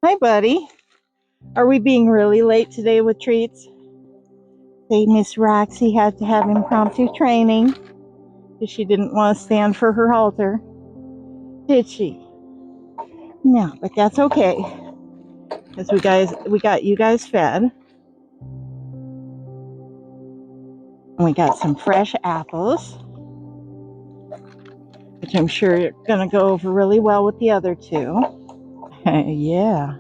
Hi, buddy. Are we being really late today with treats? Say Miss Roxy had to have impromptu training because she didn't want to stand for her halter. Did she? No, but that's okay. Because we got you guys fed. And we got some fresh apples, which I'm sure are going to go over really well with the other two. Yeah.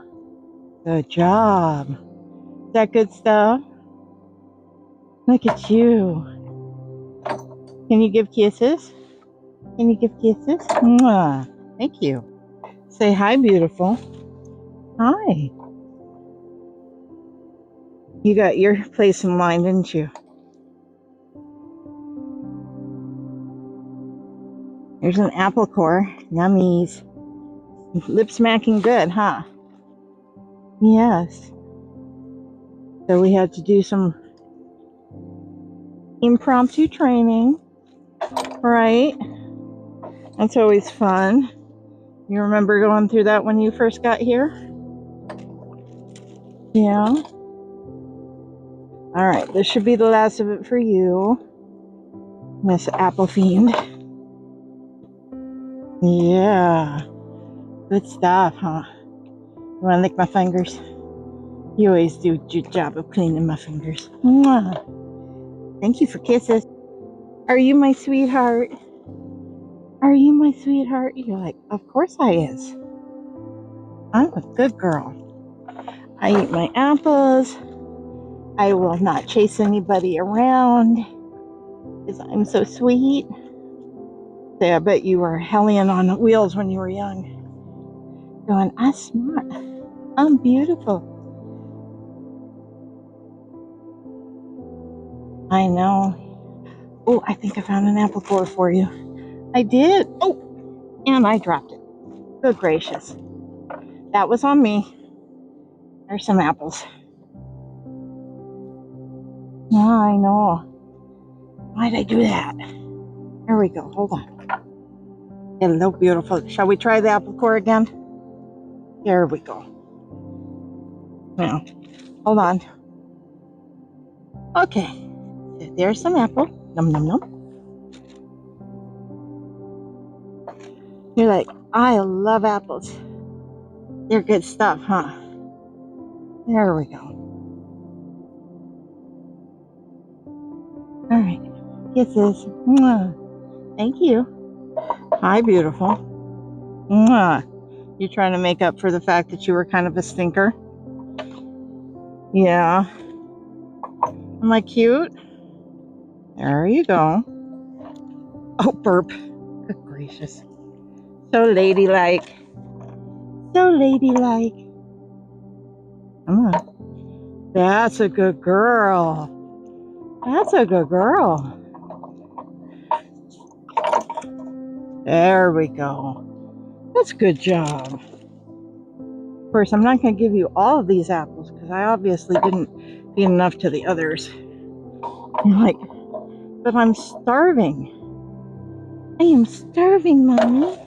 Good job. Is that good stuff? Look at you. Can you give kisses? Can you give kisses? Mwah. Thank you. Say hi, beautiful. Hi. You got your place in line, didn't you? There's an apple core. Yummies. Lip smacking good, huh? Yes. So we had to do some impromptu training, right? That's always fun. You remember going through that when you first got here? Yeah. All right, this should be the last of it for you, Miss Apple Fiend. Yeah. Good stuff, huh? You want to lick my fingers? You always do a good job of cleaning my fingers. Mwah. Thank you for kisses. Are you my sweetheart? Are you my sweetheart? You're like, of course I is. I'm a good girl. I eat my apples. I will not chase anybody around because I'm so sweet. Say, I bet you were hellion on wheels when you were young. Going, I'm smart. I'm beautiful. I know. Oh, I think I found an apple core for you. I did. Oh, and I dropped it. Good gracious. That was on me. There's some apples. Yeah, I know. Why'd I do that? There we go. Hold on. Hello, beautiful. Shall we try the apple core again? There we go. Now, hold on. Okay. There's some apple. Num, num, num. You're like, I love apples. They're good stuff, huh? There we go. All right. Kisses. Mwah. Thank you. Hi, beautiful. Mwah. You trying to make up for the fact that you were kind of a stinker? Yeah. Am I cute? There you go. Oh, burp. Good gracious. So ladylike. So ladylike. Come on. That's a good girl. That's a good girl. There we go. That's a good job. Of course, I'm not going to give you all of these apples because I obviously didn't feed enough to the others. You're like, but I'm starving. I am starving, Mommy.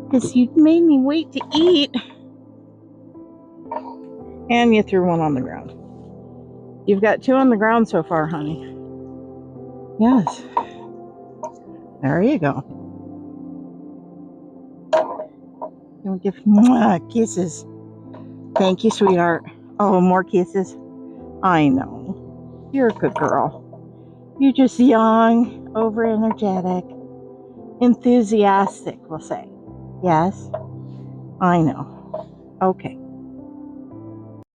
Because you made me wait to eat. And you threw one on the ground. You've got two on the ground so far, honey. Yes. There you go. You'll give kisses. Thank you, sweetheart. Oh, more kisses. I know. You're a good girl. You're just young, over energetic, enthusiastic, we'll say. Yes, I know. Okay.